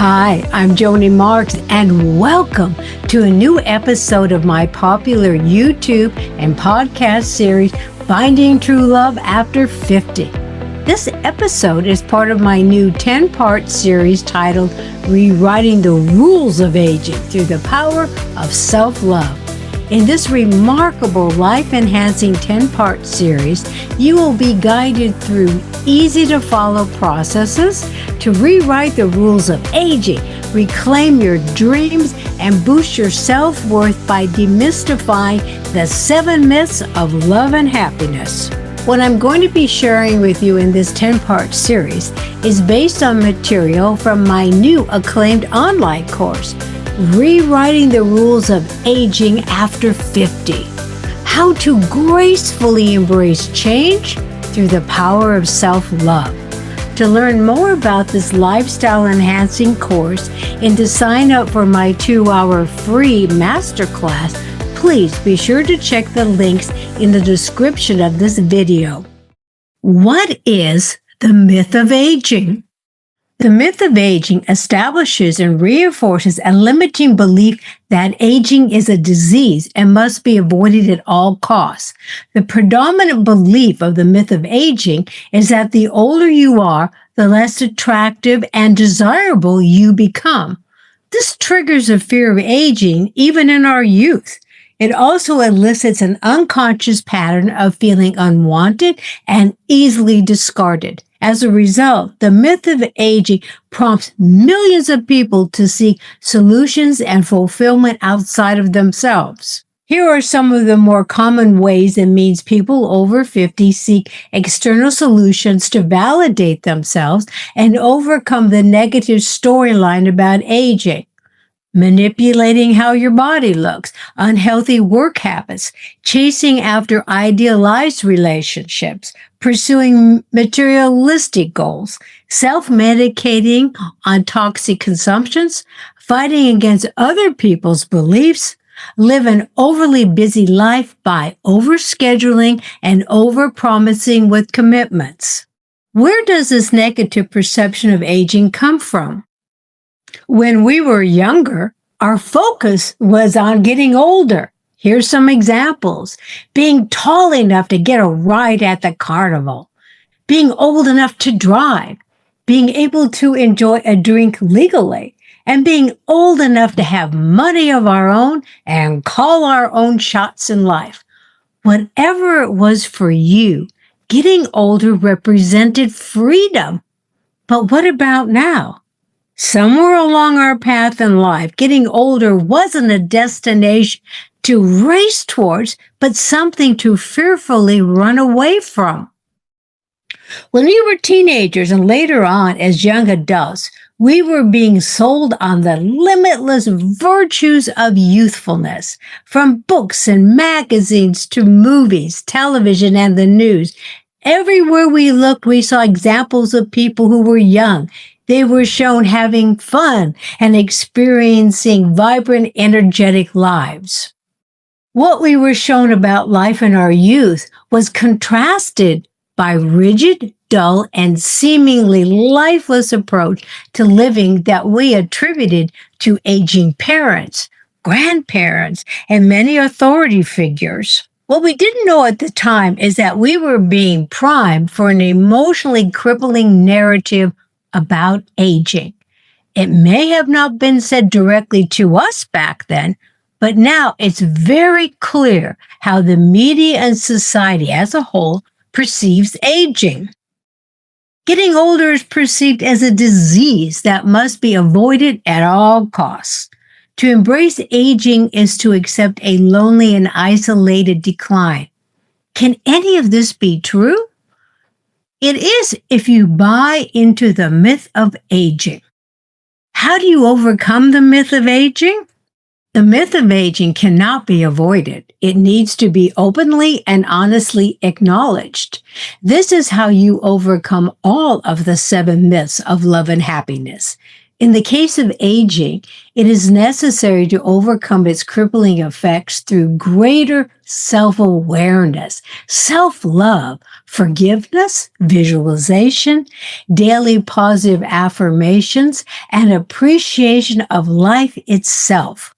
Hi, I'm Joni Marks, and welcome to a new episode of my popular YouTube and podcast series, Finding True Love After 50. This episode is part of my new 10-part series titled Rewriting the Rules of Aging Through the Power of Self-Love. In this remarkable life-enhancing 10-part series, you will be guided through easy-to-follow processes to rewrite the rules of aging, reclaim your dreams, and boost your self-worth by demystifying the 7 myths of love and happiness. What I'm going to be sharing with you in this 10-part series is based on material from my new acclaimed online course, Rewriting the Rules of Aging After 50. How to gracefully embrace change through the power of self-love. To learn more about this lifestyle-enhancing course and to sign up for my 2-hour free masterclass, please be sure to check the links in the description of this video. What is the myth of aging? The myth of aging establishes and reinforces a limiting belief that aging is a disease and must be avoided at all costs. The predominant belief of the myth of aging is that the older you are, the less attractive and desirable you become. This triggers a fear of aging even in our youth. It also elicits an unconscious pattern of feeling unwanted and easily discarded. As a result, the myth of aging prompts millions of people to seek solutions and fulfillment outside of themselves. Here are some of the more common ways and means people over 50 seek external solutions to validate themselves and overcome the negative storyline about aging. Manipulating how your body looks, unhealthy work habits, chasing after idealized relationships, pursuing materialistic goals, self-medicating on toxic consumptions, fighting against other people's beliefs, live an overly busy life by overscheduling and overpromising with commitments. Where does this negative perception of aging come from? When we were younger, our focus was on getting older. Here's some examples. Being tall enough to get a ride at the carnival. Being old enough to drive. Being able to enjoy a drink legally. And being old enough to have money of our own and call our own shots in life. Whatever it was for you, getting older represented freedom. But what about now? Somewhere along our path in life, getting older wasn't a destination to race towards, but something to fearfully run away from. When we were teenagers and later on as young adults, we were being sold on the limitless virtues of youthfulness. From books and magazines to movies, television, and the news. Everywhere we looked, we saw examples of people who were young. They were shown having fun and experiencing vibrant, energetic lives. What we were shown about life in our youth was contrasted by rigid, dull, and seemingly lifeless approach to living that we attributed to aging parents, grandparents, and many authority figures. What we didn't know at the time is that we were being primed for an emotionally crippling narrative about aging. It may have not been said directly to us back then, but now it's very clear how the media and society as a whole perceives aging. Getting older is perceived as a disease that must be avoided at all costs. To embrace aging is to accept a lonely and isolated decline. Can any of this be true? It is if you buy into the myth of aging. How do you overcome the myth of aging? The myth of aging cannot be avoided. It needs to be openly and honestly acknowledged. This is how you overcome all of the 7 myths of love and happiness. In the case of aging, it is necessary to overcome its crippling effects through greater self-awareness, self-love, forgiveness, visualization, daily positive affirmations, and appreciation of life itself.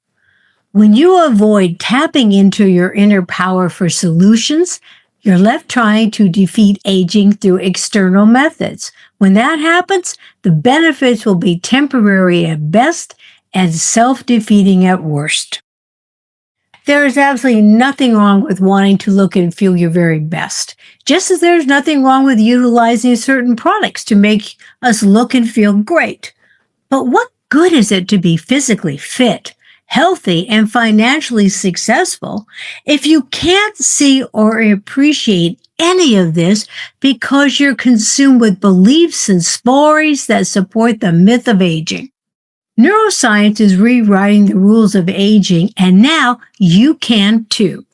When you avoid tapping into your inner power for solutions, you're left trying to defeat aging through external methods. When that happens, the benefits will be temporary at best and self-defeating at worst. There is absolutely nothing wrong with wanting to look and feel your very best, just as there's nothing wrong with utilizing certain products to make us look and feel great. But what good is it to be physically fit, healthy, and financially successful if you can't see or appreciate any of this because you're consumed with beliefs and stories that support the myth of aging? Neuroscience is rewriting the rules of aging, and now you can too.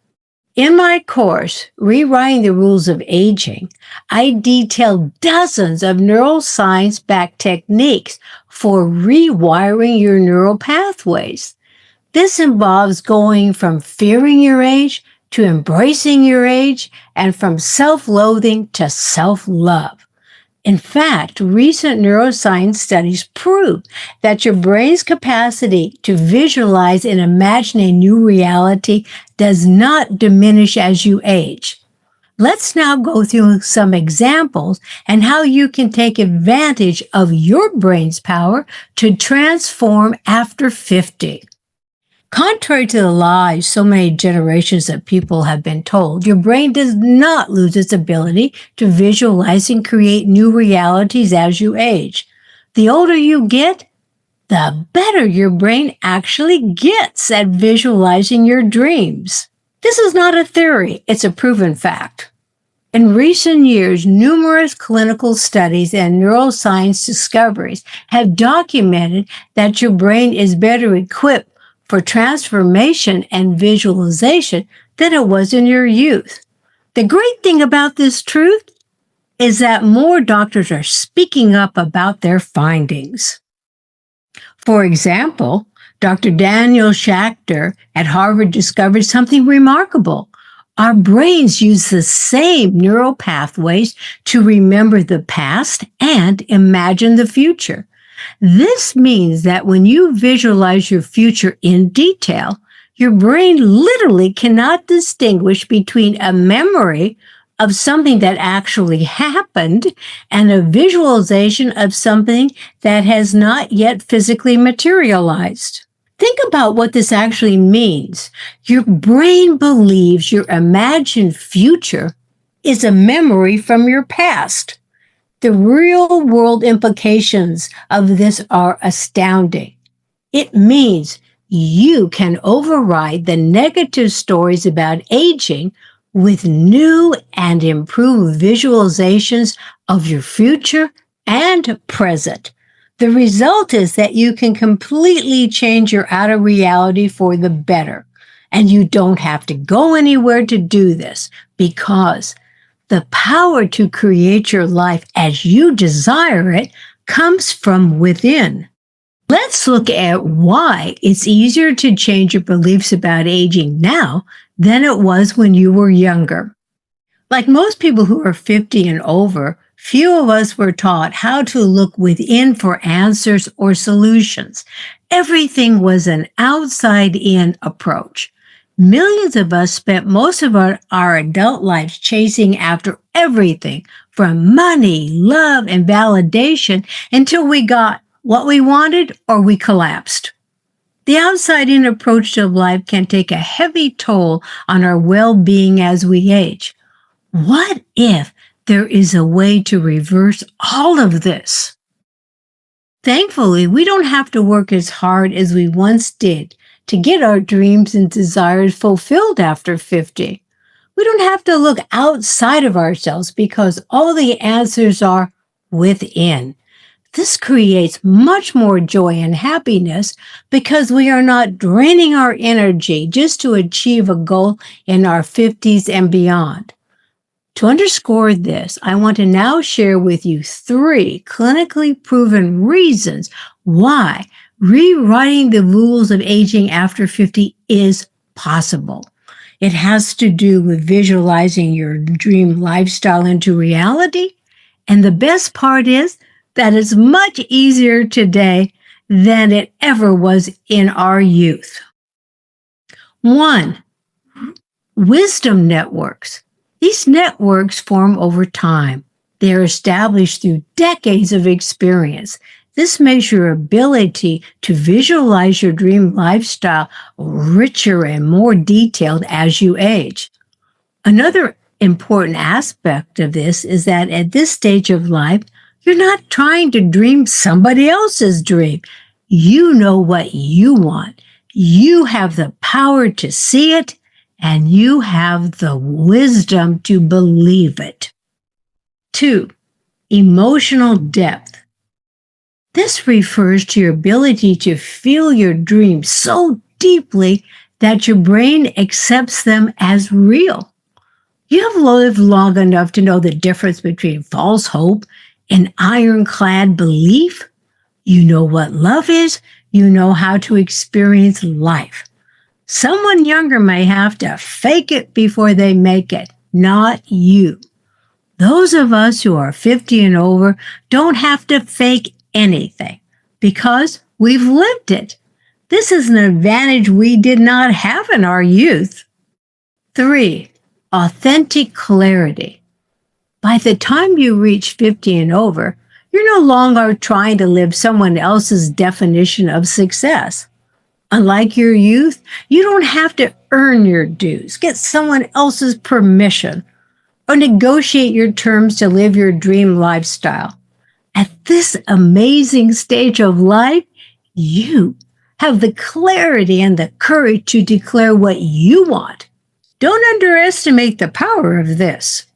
In my course, Rewriting the Rules of Aging, I detail dozens of neuroscience-backed techniques for rewiring your neural pathways. This involves going from fearing your age to embracing your age, and from self-loathing to self-love. In fact, recent neuroscience studies prove that your brain's capacity to visualize and imagine a new reality does not diminish as you age. Let's now go through some examples and how you can take advantage of your brain's power to transform after 50. Contrary to the lies so many generations of people have been told, your brain does not lose its ability to visualize and create new realities as you age. The older you get, the better your brain actually gets at visualizing your dreams. This is not a theory, it's a proven fact. In recent years, numerous clinical studies and neuroscience discoveries have documented that your brain is better equipped for transformation and visualization than it was in your youth. The great thing about this truth is that more doctors are speaking up about their findings. For example, Dr. Daniel Schachter at Harvard discovered something remarkable. Our brains use the same neural pathways to remember the past and imagine the future. This means that when you visualize your future in detail, your brain literally cannot distinguish between a memory of something that actually happened and a visualization of something that has not yet physically materialized. Think about what this actually means. Your brain believes your imagined future is a memory from your past. The real-world implications of this are astounding. It means you can override the negative stories about aging with new and improved visualizations of your future and present. The result is that you can completely change your outer reality for the better. And you don't have to go anywhere to do this because the power to create your life as you desire it comes from within. Let's look at why it's easier to change your beliefs about aging now than it was when you were younger. Like most people who are 50 and over, few of us were taught how to look within for answers or solutions. Everything was an outside-in approach. Millions of us spent most of our adult lives chasing after everything from money, love, and validation until we got what we wanted or we collapsed. The outside-in approach to life can take a heavy toll on our well-being as we age. What if there is a way to reverse all of this? Thankfully, we don't have to work as hard as we once did to get our dreams and desires fulfilled after 50. We don't have to look outside of ourselves because all the answers are within. This creates much more joy and happiness because we are not draining our energy just to achieve a goal in our 50s and beyond. To underscore this, I want to now share with you 3 clinically proven reasons why rewriting the rules of aging after 50 is possible. It has to do with visualizing your dream lifestyle into reality. And the best part is that it's much easier today than it ever was in our youth. 1. Wisdom networks. These networks form over time. They are established through decades of experience. This makes your ability to visualize your dream lifestyle richer and more detailed as you age. Another important aspect of this is that at this stage of life, you're not trying to dream somebody else's dream. You know what you want. You have the power to see it, and you have the wisdom to believe it. 2. Emotional depth. This refers to your ability to feel your dreams so deeply that your brain accepts them as real. You have lived long enough to know the difference between false hope and ironclad belief. You know what love is. You know how to experience life. Someone younger may have to fake it before they make it, not you. Those of us who are 50 and over don't have to fake anything because we've lived it. This is an advantage we did not have in our youth. 3. Authentic clarity. By the time you reach 50 and over, you're no longer trying to live someone else's definition of success. Unlike your youth, you don't have to earn your dues, get someone else's permission, or negotiate your terms to live your dream lifestyle. At this amazing stage of life, you have the clarity and the courage to declare what you want. Don't underestimate the power of this.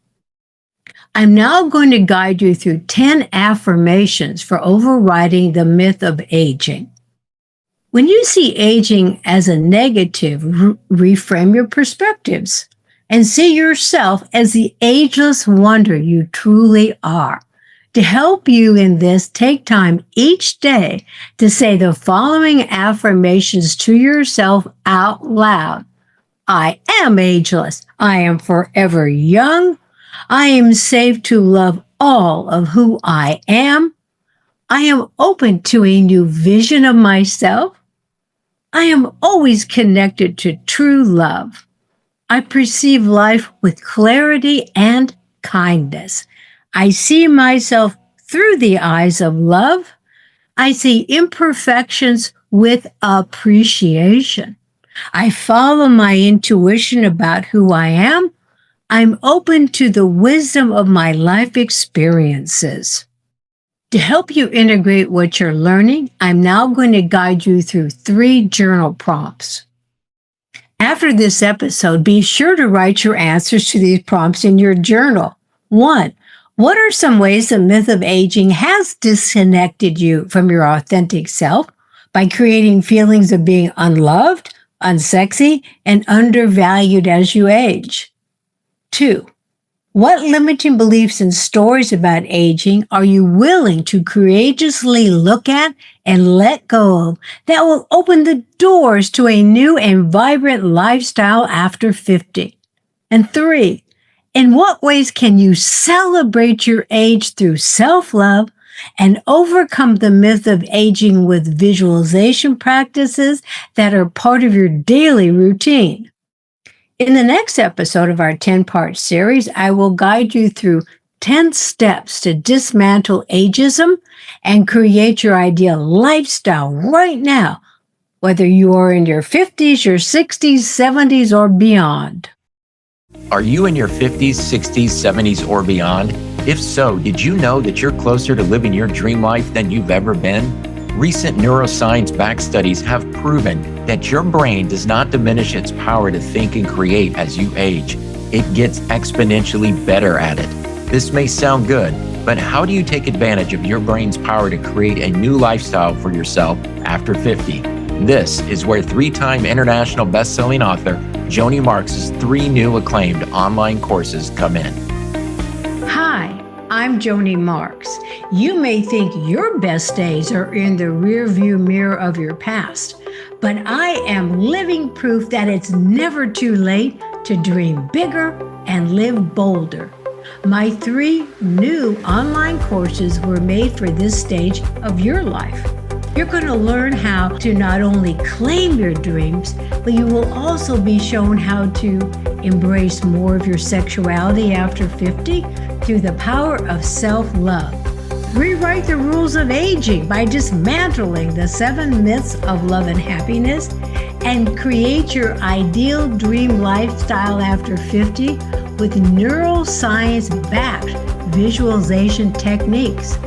I'm now going to guide you through 10 affirmations for overriding the myth of aging. When you see aging as a negative, reframe your perspectives and see yourself as the ageless wonder you truly are. To help you in this, take time each day to say the following affirmations to yourself out loud. I am ageless. I am forever young. I am safe to love all of who I am. I am open to a new vision of myself. I am always connected to true love. I perceive life with clarity and kindness. I see myself through the eyes of love. I see imperfections with appreciation. I follow my intuition about who I am. I'm open to the wisdom of my life experiences. To help you integrate what you're learning, I'm now going to guide you through 3 journal prompts. After this episode, be sure to write your answers to these prompts in your journal. 1. What are some ways the myth of aging has disconnected you from your authentic self by creating feelings of being unloved, unsexy, and undervalued as you age? 2. What limiting beliefs and stories about aging are you willing to courageously look at and let go of that will open the doors to a new and vibrant lifestyle after 50? And 3, in what ways can you celebrate your age through self-love and overcome the myth of aging with visualization practices that are part of your daily routine? In the next episode of our 10-part series, I will guide you through 10 steps to dismantle ageism and create your ideal lifestyle right now, whether you are in your 50s, your 60s, 70s, or beyond. Are you in your 50s, 60s, 70s, or beyond? If so, did you know that you're closer to living your dream life than you've ever been? Recent neuroscience-backed studies have proven that your brain does not diminish its power to think and create as you age. It gets exponentially better at it. This may sound good, but how do you take advantage of your brain's power to create a new lifestyle for yourself after 50? This is where 3-time international best-selling author Joni Marks' 3 new acclaimed online courses come in. Hi, I'm Joni Marks. You may think your best days are in the rearview mirror of your past, but I am living proof that it's never too late to dream bigger and live bolder. My 3 new online courses were made for this stage of your life. You're going to learn how to not only claim your dreams, but you will also be shown how to embrace more of your sexuality after 50 through the power of self-love. Rewrite the rules of aging by dismantling the 7 myths of love and happiness, and create your ideal dream lifestyle after 50 with neuroscience-backed visualization techniques.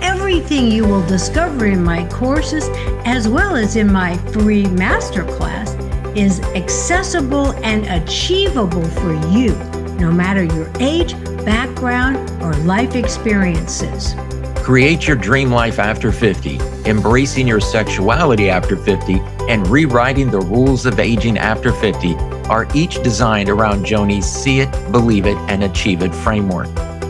Everything you will discover in my courses, as well as in my free masterclass, is accessible and achievable for you, no matter your age, background, or life experiences. Create your dream life after 50, embracing your sexuality after 50, and rewriting the rules of aging after 50 are each designed around Joni's See It, Believe It, and Achieve It framework.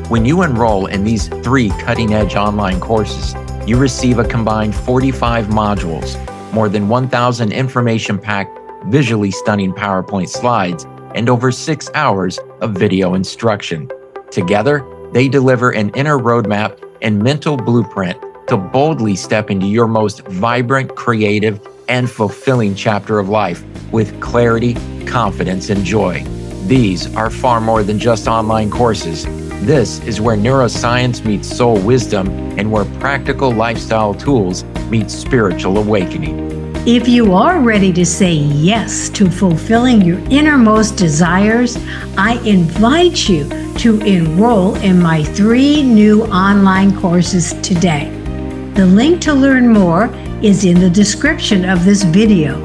When you enroll in these 3 cutting-edge online courses, you receive a combined 45 modules, more than 1,000 information-packed, visually stunning PowerPoint slides, and over 6 hours of video instruction. Together, they deliver an inner roadmap and mental blueprint to boldly step into your most vibrant, creative, and fulfilling chapter of life with clarity, confidence, and joy. These are far more than just online courses. This is where neuroscience meets soul wisdom and where practical lifestyle tools meet spiritual awakening. If you are ready to say yes to fulfilling your innermost desires, I invite you to enroll in my 3 new online courses today. The link to learn more is in the description of this video.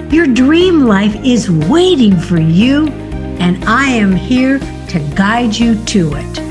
Your dream life is waiting for you, and I am here to guide you to it.